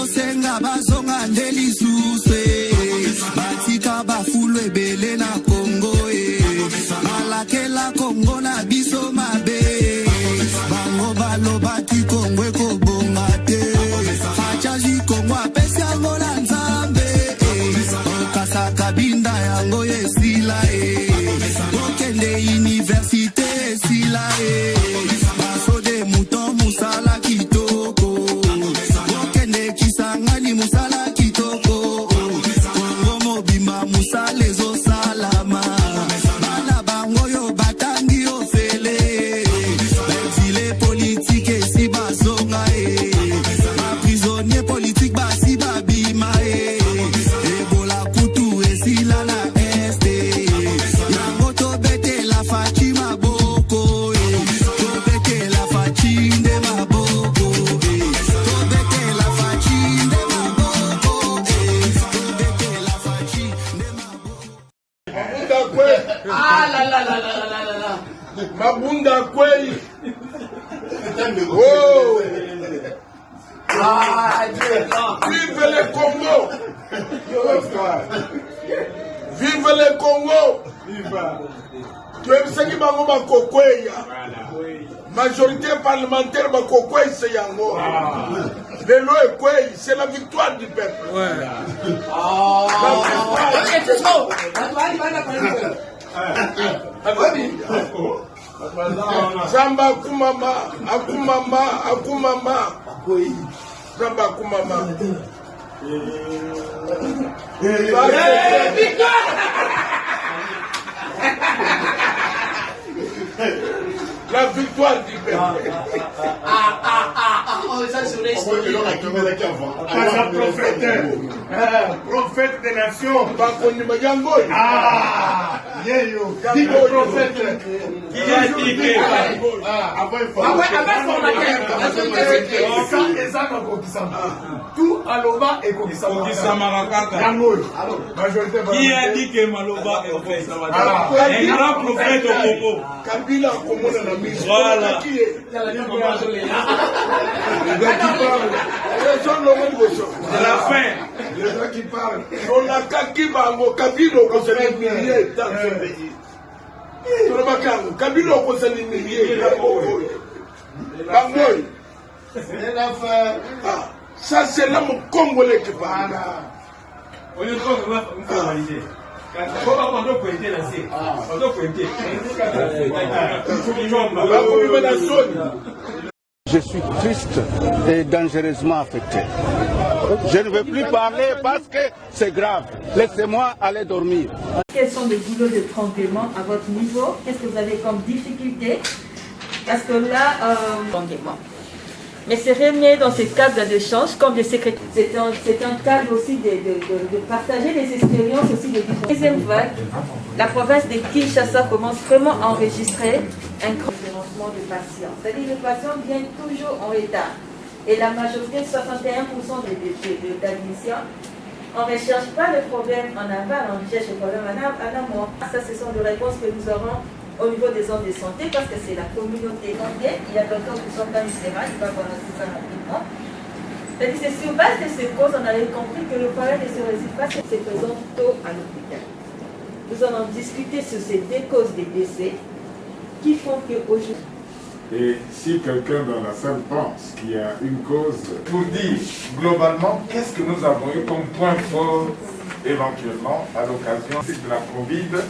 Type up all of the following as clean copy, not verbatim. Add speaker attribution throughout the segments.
Speaker 1: bazosenga bazonga ndelisuse batika bafulwe bele na Kongo balakela Kongo na biso mabe bango balobaki Kongo ekobonga te fachaji Kongo apesi yango na Nzambe okasaka binda yango esila okende universite esila basode muto musala kitoko okende kisangani musala kitoko Kongo mobimba musala ezosalama bana bango yo batangi ofele exile politique esi bazonga baprisonnier politique basi babima ebola kutu esila na este yango tobete la faci maboko tobete la faci nde maboko tobete la faci nde maboko tobete la faci nde maboko
Speaker 2: Ah la la la la la la la. Mabunda kweli. Oh. Ah Dieu. Vive le Congo. Vive le Congo. Tu es ce qui m'a dit majorité parlementaire bakokwe c'est yango. Le lo est c'est la victoire du peuple. Zamba akumama, akumama, akumama. Zamba akumama. La victoire du peuple.
Speaker 3: Prophète des nations. Tout Aloba et Kokisama.
Speaker 4: Qui a dit que Maloba est un grand prophète au Congo?
Speaker 2: Kabila Komona na mise.
Speaker 4: Voilà.
Speaker 2: C'est la fin. Les gens qui parlent. On a kaki bango Kabila ko se ni milliers dans ce pays. Tout le monde Kabila ko se ni milliers bango. C'est la fin. Ça c'est l'homme congolais qui parle.
Speaker 4: On est trop formalisé.
Speaker 5: Je suis triste et dangereusement affecté. Je ne veux plus parler parce que c'est grave. Laissez-moi aller dormir.
Speaker 6: Quels sont les boulots de complément à votre niveau? Qu'est-ce que vous avez comme difficulté? Parce que là, mais c'est remis dans ce cadre d'échange comme des secrétaires. C'est un cadre aussi de partager les expériences aussi de différents. Deuxième vague, la province de Kinshasa commence vraiment à enregistrer un grand lancement de patients. C'est-à-dire que les patients viennent toujours en retard. Et la majorité, 61% d'admission, on ne recherche pas le problème en aval, on cherche le problème en amont. Ça, ce sont des réponses que nous aurons au niveau des zones de santé, parce que c'est la communauté entière. Il y a d'autres qui sont dans l'ICERA, il va balancer ça rapidement. C'est-à-dire que sur base de ces causes, on avait compris que le problème ne se résout pas, se présente tôt à l'hôpital. Nous allons discuter sur ces deux causes des décès qui font qu'aujourd'hui...
Speaker 7: Et si quelqu'un dans la salle pense qu'il y a une cause, pour dire globalement qu'est-ce que nous avons eu comme point fort éventuellement à l'occasion de la Covid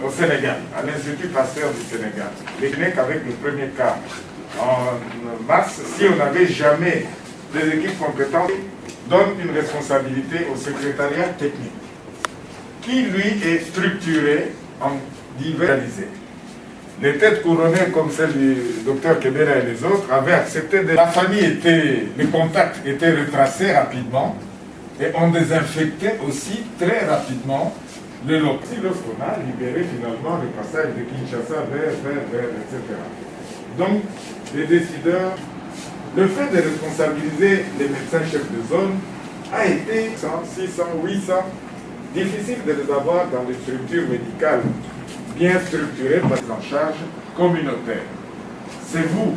Speaker 7: au Sénégal, à l'Institut Pasteur du Sénégal. Les cliniques avec le premier cas en mars, si on n'avait jamais des équipes compétentes, donne une responsabilité au secrétariat technique, qui lui est structuré en divers. Les têtes couronnées comme celle du docteur Kebela et les autres avaient accepté de... La famille les contacts étaient retracés rapidement et on désinfectait aussi très rapidement le local. Lorsqu'on a libéré finalement le passage de Kinshasa vers, etc. Donc, les décideurs, le fait de responsabiliser les médecins chefs de zone a été 100, 600, 800, difficile de les avoir dans les structures médicales bien structurées par en charge communautaire. C'est vous,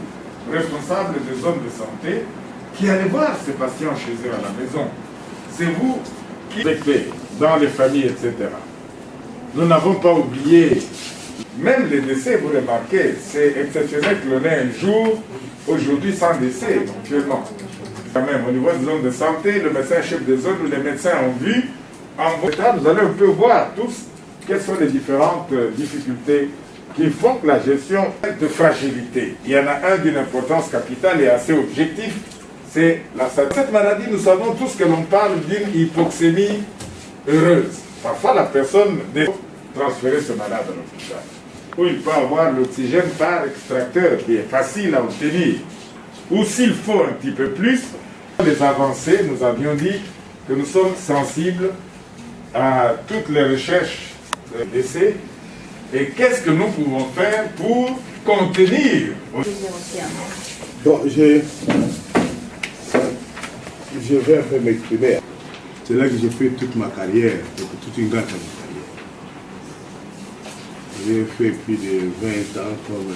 Speaker 7: responsables des zones de santé, qui allez voir ces patients chez eux à la maison. C'est vous qui affectez dans les familles, etc. Nous n'avons pas oublié, même les décès, vous remarquez, c'est exceptionnel que l'on ait un jour, aujourd'hui, sans décès, actuellement. Quand même, au niveau des zones de santé, le médecin chef des zones ou les médecins ont vu, en bon état, nous allons un peu voir tous quelles sont les différentes difficultés qui font que la gestion est de fragilité. Il y en a un d'une importance capitale et assez objectif, c'est la santé. Cette maladie, nous savons tous que l'on parle d'une hypoxémie heureuse. Parfois, la personne doit transférer ce malade à l'hôpital, où il peut avoir l'oxygène par extracteur qui est facile à obtenir. Ou s'il faut un petit peu plus, les avancées, nous avions dit que nous sommes sensibles à toutes les recherches de décès. Et qu'est-ce que nous pouvons faire pour contenir?
Speaker 8: Bon, je vais un peu m'exprimer. C'est là que j'ai fait toute ma carrière, toute une grande carrière. J'ai fait plus de 20 ans comme...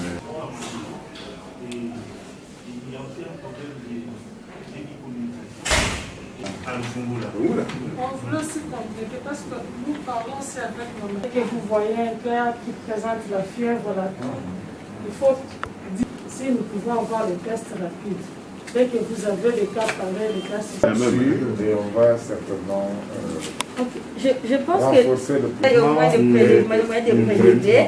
Speaker 9: On voulait aussi compléter parce que nous parlons aussi avec nos mères. Que vous voyez un père qui présente la fièvre, il faut dire si nous pouvons avoir les tests rapides. Dès que vous avez des cas pareils, les tests rapides.
Speaker 7: Et on va certainement
Speaker 6: je pense
Speaker 7: renforcer
Speaker 6: que au moins de prélever.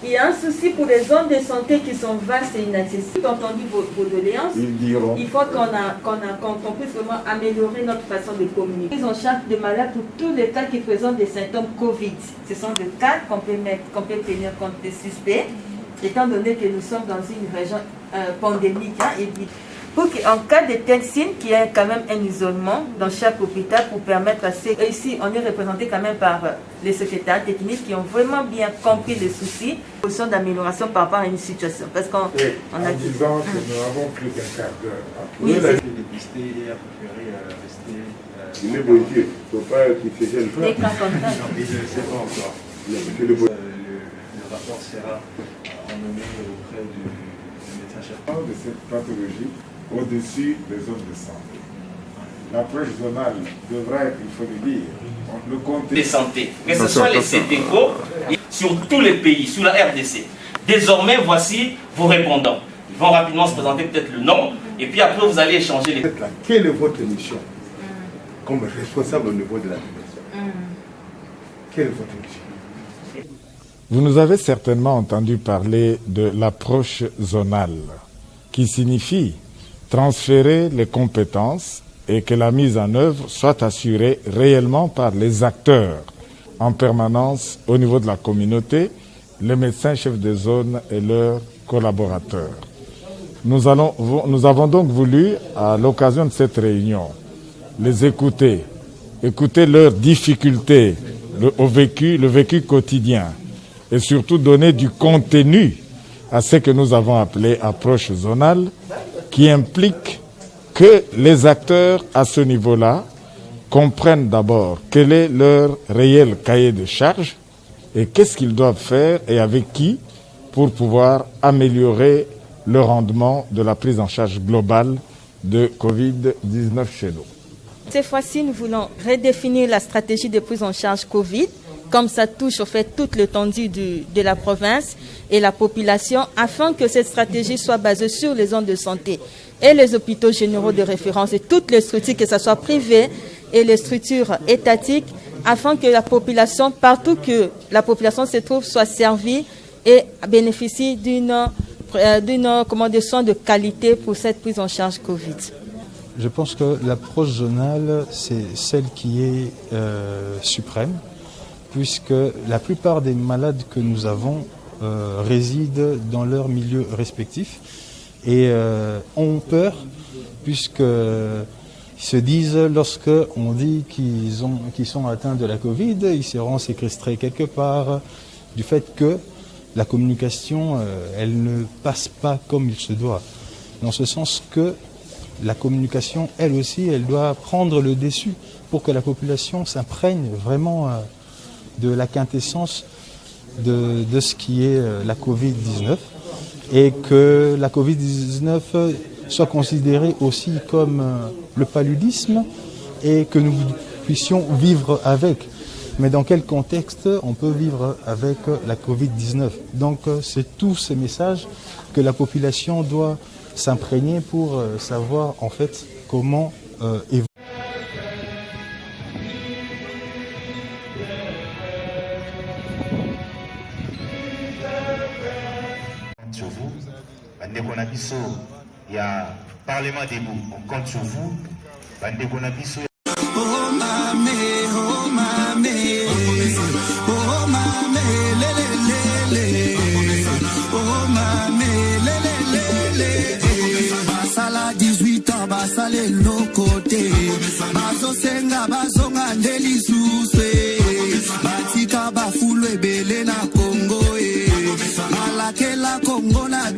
Speaker 6: Il y a un souci pour les zones de santé qui sont vastes et inaccessibles. Quand on dit vos doléances, il faut qu'on puisse vraiment améliorer notre façon de communiquer. Ils ont charge de malades pour tous les cas qui présentent des symptômes Covid. Ce sont des cas qu'on peut tenir compte des suspects, étant donné que nous sommes dans une région pandémique. Pour qu'en cas de tel signe, qu'il y ait quand même un isolement dans chaque hôpital pour permettre à ceux... Ici, on est représenté quand même par les secrétaires techniques qui ont vraiment bien compris les soucis, position d'amélioration par rapport à une situation. Parce qu'on
Speaker 7: a disant que nous avons plus d'un quart d'heure.
Speaker 10: Oui, c'est dépisté et a préféré rester...
Speaker 8: Il est beau Dieu, il ne faut pas qu'il se gêne pas.
Speaker 10: Je ne sais pas encore. Le rapport sera emmené auprès du médecin chef.
Speaker 7: De cette pathologie au-dessus des zones de santé. L'approche zonale devra être, il faut le dire, le compte
Speaker 11: de santé, que ce soit les CDCO sur tous les pays, sur la RDC. Désormais, voici vos répondants. Ils vont rapidement se présenter peut-être le nom, et puis après vous allez échanger les...
Speaker 8: Quelle est votre mission comme responsable au niveau de la population? Quelle est votre mission?
Speaker 7: Vous nous avez certainement entendu parler de l'approche zonale, qui signifie transférer les compétences et que la mise en œuvre soit assurée réellement par les acteurs en permanence au niveau de la communauté, les médecins chefs de zone et leurs collaborateurs. Nous avons donc voulu, à l'occasion de cette réunion, les écouter leurs difficultés, le vécu quotidien, et surtout donner du contenu à ce que nous avons appelé approche zonale, qui implique que les acteurs à ce niveau-là comprennent d'abord quel est leur réel cahier de charges et qu'est-ce qu'ils doivent faire et avec qui pour pouvoir améliorer le rendement de la prise en charge globale de Covid-19 chez nous.
Speaker 6: Cette fois-ci, nous voulons redéfinir la stratégie de prise en charge Covid, comme ça touche au fait toute l'étendue de la province et la population, afin que cette stratégie soit basée sur les zones de santé et les hôpitaux généraux de référence et toutes les structures, que ce soit privées et les structures étatiques, afin que la population, partout que la population se trouve, soit servie et bénéficie d'une soins de qualité pour cette prise en charge Covid.
Speaker 12: Je pense que l'approche zonale, c'est celle qui est suprême, puisque la plupart des malades que nous avons résident dans leur milieu respectif et ont peur, puisqu'ils se disent, lorsqu'on dit qu'ils sont atteints de la Covid, ils seront séquestrés quelque part, du fait que la communication, elle ne passe pas comme il se doit. Dans ce sens que la communication, elle aussi, elle doit prendre le dessus pour que la population s'imprègne vraiment de la quintessence de ce qui est la Covid-19 et que la Covid-19 soit considéré aussi comme le paludisme et que nous puissions vivre avec. Mais dans quel contexte on peut vivre avec la Covid-19? Donc c'est tous ces messages que la population doit s'imprégner pour savoir en fait comment évoluer.
Speaker 13: Sur vous, il y a Parlement debout, on compte sur vous.
Speaker 1: Oh mamé, oh mamé, oh mamé, lé lé lé lé, oh mamé, lé lé lé lé. Basala 18 ans, basale lokote, bazo senga bazonga ndeli suswe, batika bafulwe bele na Congo malake la Congo na